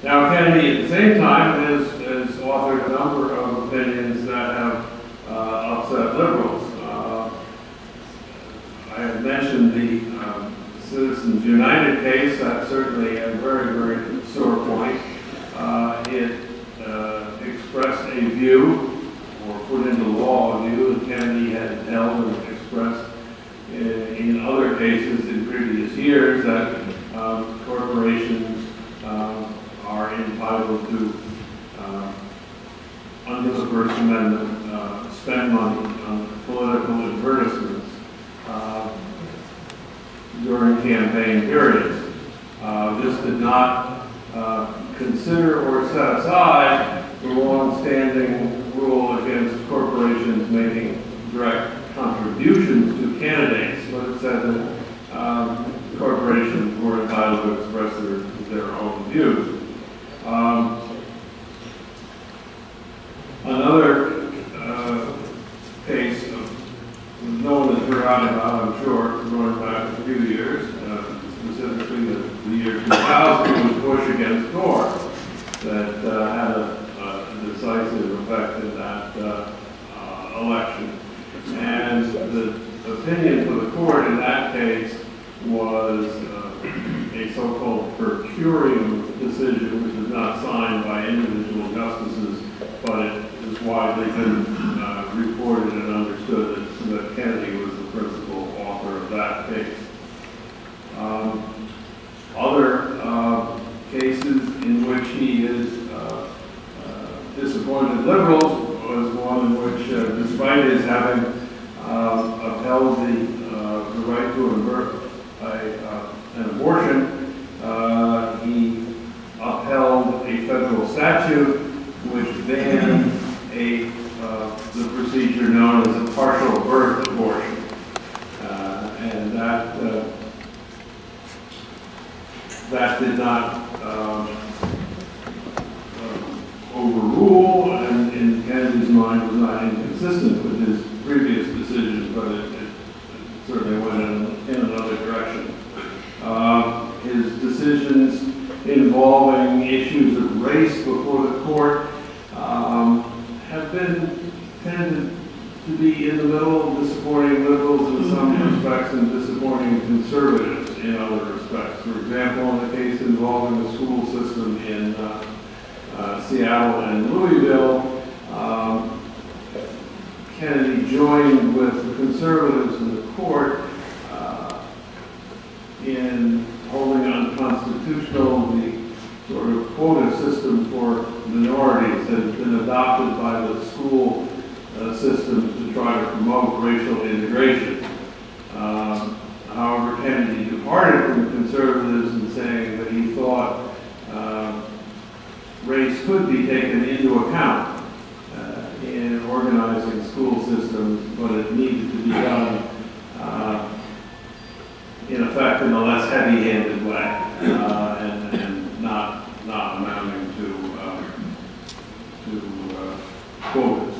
Now, Kennedy, at the same time, has authored a number of opinions that have upset liberals. I had mentioned the Citizens United case. That's certainly a very, very sore point. It expressed a view, or put into law a view, that Kennedy had held and expressed in other cases in previous years, that corporations are entitled to, under the First Amendment, spend money on political advertisements during campaign periods. This did not consider or set aside the long-standing rule against corporations making direct contributions to candidates, but it said that corporations were entitled to express their own views. Another case no one has forgotten about, I'm sure, going back a few years, specifically the year 2000, was Bush against Gore, that had a decisive effect in that election. And the opinion for the court in that case was a so-called per curiam decision, which is not signed by individual justices, but it is widely been reported and understood that Kennedy was the principal author of that case. Other cases in which he is disappointed liberals was one in which, despite his having upheld the right to an abortion, he upheld a federal statute which banned the procedure known as a partial birth abortion, and that did not overrule, and in Kennedy's mind was not inconsistent with his previous decisions, but it certainly went in another direction. His decisions involving issues of race before the court have tended to be in the middle, disappointing liberals in some respects and disappointing conservatives in other respects. For example, in the case involving the school system in Seattle and Louisville, Kennedy joined with the conservatives in the court in holding unconstitutional the sort of quota system for minorities that has been adopted by the school systems to try to promote racial integration. However, Kennedy departed from the conservatives in saying that he thought race could be taken into account in organizing school systems, but it needed to be done in effect in a less heavy-handed way, and not amounting to quotas.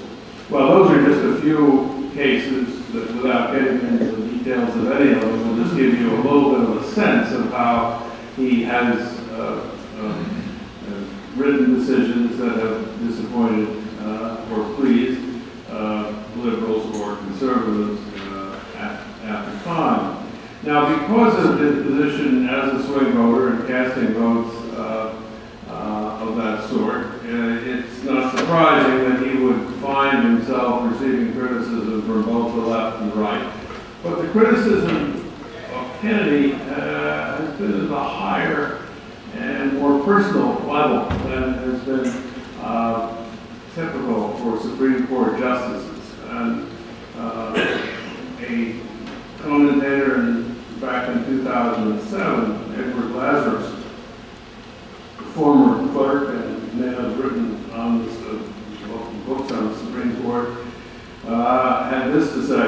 Well, those are just a few cases that, without getting into the details of any of them, will just give you a little bit of a sense of how he has written decisions that have disappointed or pleased liberals or conservatives at the time. Now, because of his position as a swing voter and casting votes of that sort, it's not surprising that he would find himself receiving criticism from both the left and the right. But the criticism of Kennedy has been at a higher and more personal level than has been typical for Supreme Court justices. And a commentator back in 2007, Edward Lazarus, former clerk and man who's written on this, books on the Supreme Court, had this to say: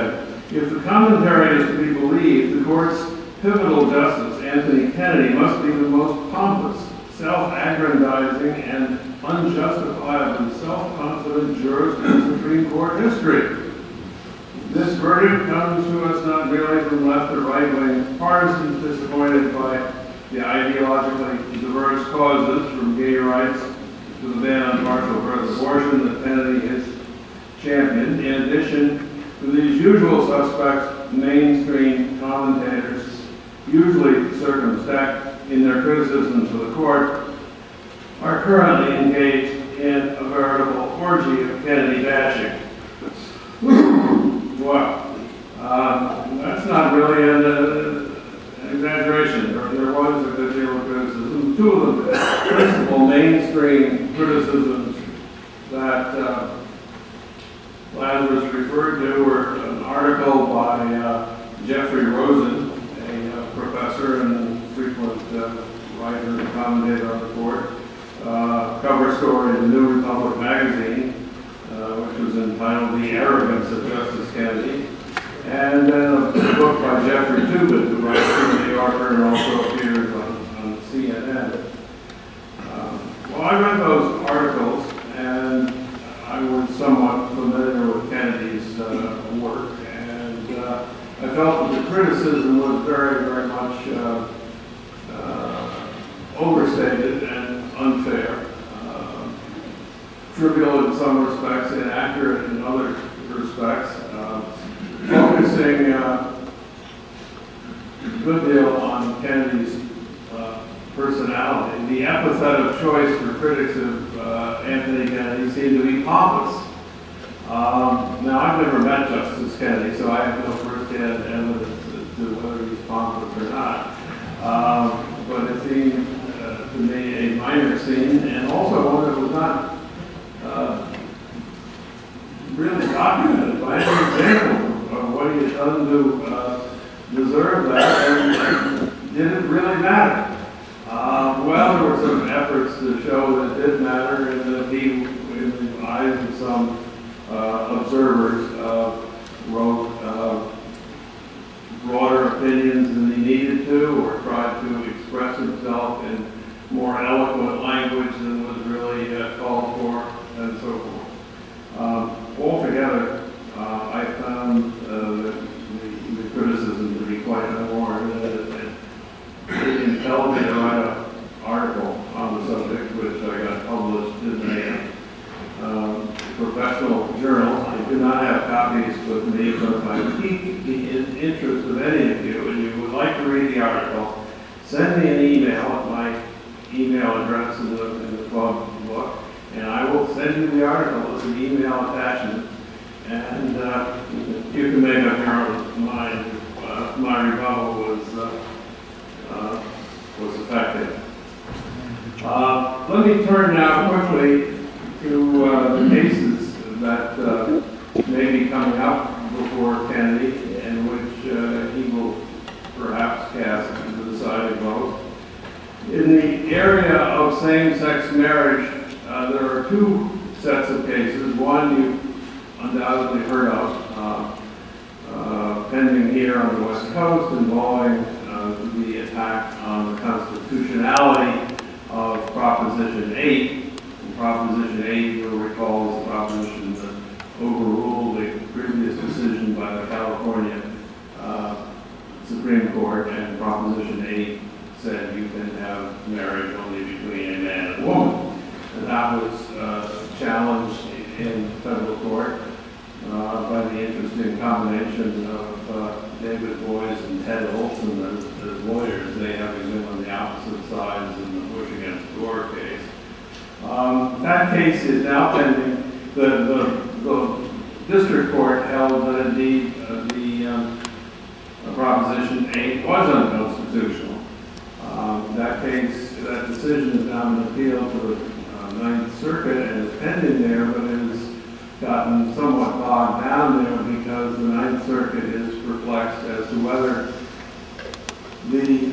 if the commentary is to be believed, the court's pivotal justice, Anthony Kennedy, must be the most pompous, self-aggrandizing, and unjustifiably self-confident jurist in Supreme Court history. This verdict comes to us not merely from left or right-wing partisans disappointed by the ideologically diverse causes from gay rights to the ban on partial birth abortion that Kennedy has championed. In addition to these usual suspects, mainstream commentators, usually circumspect in their criticisms of the court, are currently engaged in a veritable orgy of Kennedy bashing. Well, that's not really an exaggeration. There was a good deal of criticism. Two of the principal mainstream criticisms that Lazarus referred to were an article by Jeffrey Rosen, a professor and frequent writer and commentator on the court, cover story in the New Republic magazine, which was entitled The Arrogance of Justice Kennedy, and then a book by Jeffrey Tubin, who writes for the New Yorker and also appears on CNN. Well, I read those articles, and I was somewhat familiar with Kennedy's work, and I felt that the criticism was very, very much overstated and unfair, trivial in some respects, inaccurate in other respects, focusing a good deal on Kennedy's personality. The epithet of choice for critics of Anthony Kennedy seemed to be pompous. Now, I've never met Justice Kennedy, so I have no first-hand evidence as to whether he's pompous or not. But it seemed to me a minor scene, and also one that was not really documented by any example of what he had done to deserve that, and did it really matter? Well, there were some efforts to show that it did matter, and that he, in the eyes of some observers, wrote broader opinions than he needed to, or tried to express himself in more eloquent language than was really called for, and so forth. Altogether, I found the criticism to be quite unwarranted. It impelled me to write an article on the subject, which I got published in a professional journal. I do not have copies with me, but if I pique the interest of any of you and you would like to read the article, send me an email at my email address in the club book, and I will send you the article as an email attachment, and you can make up your own mind if my rebuttal was effective. Let me turn now quickly to the cases that may be coming up before Kennedy, in which he will perhaps cast the deciding vote. In the area of same-sex marriage, there are two sets of cases. One you've undoubtedly heard of, pending here on the West Coast, involving the attack on the constitutionality of Proposition 8. And Proposition 8, you'll recall, is the proposition that overruled a previous decision by the California Supreme Court, and Proposition 8 said you can have marriage only between a man and a woman. And that was challenged in federal court by the interesting combination of David Boies and Ted Olson as lawyers, they having been on the opposite sides in the Bush against Gore case. That case is now pending. The district court held that indeed the Proposition 8 was unconstitutional. That case, that decision has now been appealed to the Ninth Circuit and is pending there, but it has gotten somewhat bogged down there because the Ninth Circuit is perplexed as to whether the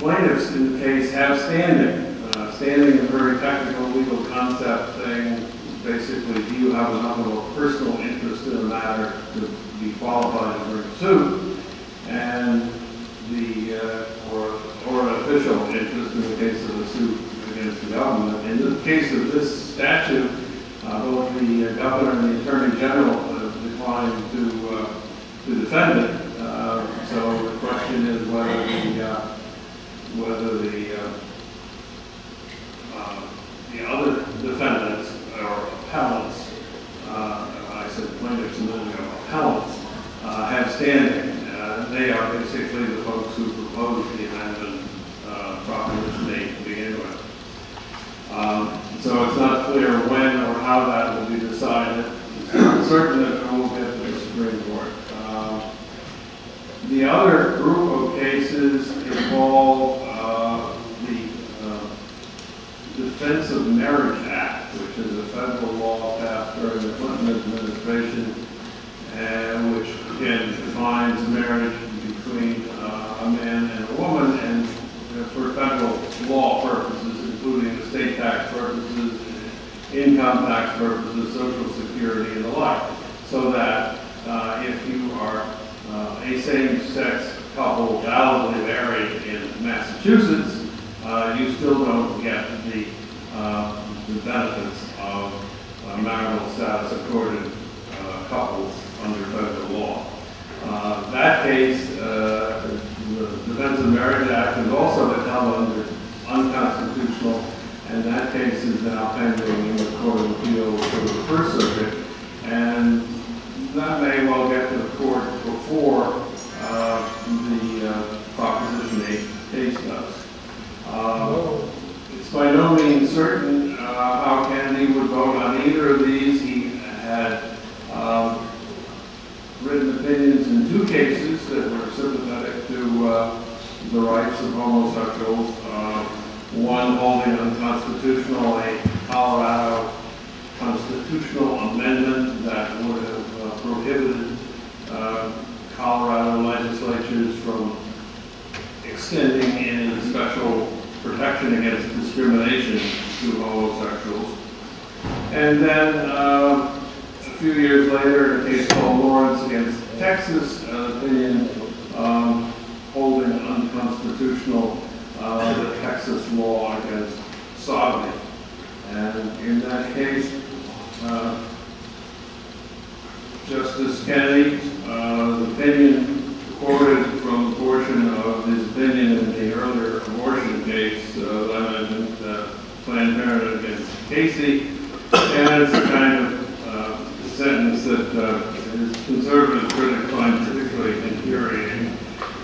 plaintiffs in the case have standing. Standing is a very technical legal concept saying basically, do you have enough of a personal interest in the matter to be qualified to bring suit, and or an official interest in the case of the suit against the government. In the case of this statute, both the governor and the attorney general declined to defend it. So the question is whether whether the other defendants or appellants, I said plaintiffs and then appellants, have standing. They are basically the folks who proposed the amendment Proposition 8 to begin with. So it's not clear when or how that will be decided. It's not certain that it will get to the Supreme Court. The other group of cases involve the Defense of Marriage Act, which is a federal law passed during the Clinton administration, which again defines marriage between a man and a woman, and for federal law purposes, including estate tax purposes, income tax purposes, Social Security, and the like, so that if you are a same-sex couple validly married in Massachusetts, you still don't get the benefits of marital status accorded couples under federal law. That case, the Defense of Marriage Act, is also held under unconstitutional, and that case is now pending in the Court of Appeals for the First Circuit, and that may well get to the court before the Proposition 8 case does. It's by no means certain how Kennedy would vote on either of these. He had written opinions in two cases that were sympathetic to the rights of homosexuals. One holding unconstitutional a Colorado constitutional amendment that would have prohibited Colorado legislatures from extending any special protection against discrimination to homosexuals. And then a few years later, in a case called Lawrence against Texas, an opinion holding unconstitutional the Texas law against sodomy. And in that case, Justice Kennedy, the opinion quoted from a portion of his opinion in the earlier abortion case that I mentioned, Planned Parenthood against Casey, and it's a kind of sentence that his conservative critics find particularly infuriating.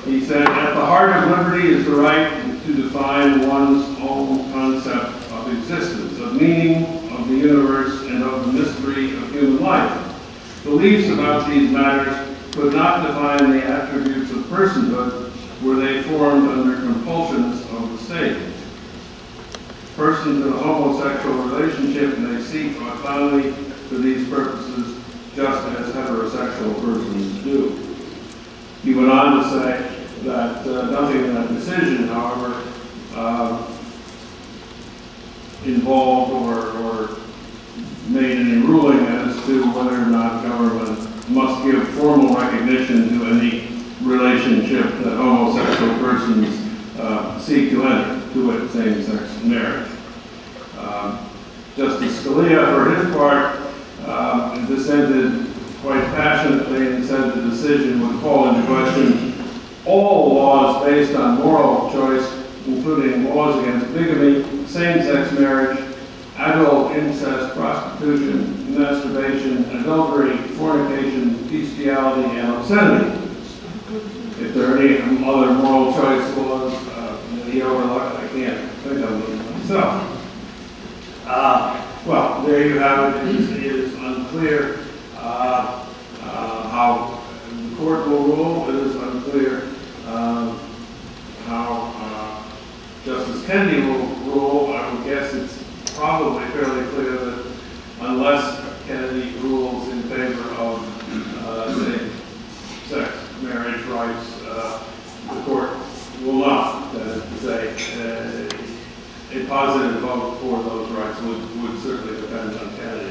He said, "At the heart of liberty is the right to define one's own concept of existence, of meaning, of the universe, and of the mystery of human life. Beliefs about these matters could not define the attributes of personhood were they formed under compulsions of the state. Persons in a homosexual relationship may seek autonomy for these purposes just as heterosexual persons do." He went on to say that nothing in that decision, however, involved or made any ruling as to whether or not government must give formal recognition to any relationship that homosexual persons seek to enter, to it same-sex marriage. Justice Scalia, for his part, dissented quite passionately and said the decision would call into question all laws based on moral choice, including laws against bigamy, same-sex marriage, adult incest, prostitution, masturbation, adultery, fornication, bestiality, and obscenity. If there are any other moral choice laws that he overlooked, I can't think of them myself. Well, there you have it. It is unclear how the court will rule. It is unclear how Justice Kennedy will rule. I would guess it's probably fairly clear that unless Kennedy rules in favor of same-sex marriage rights, the court will not. That is to say, a positive vote for those rights would certainly depend on Kennedy.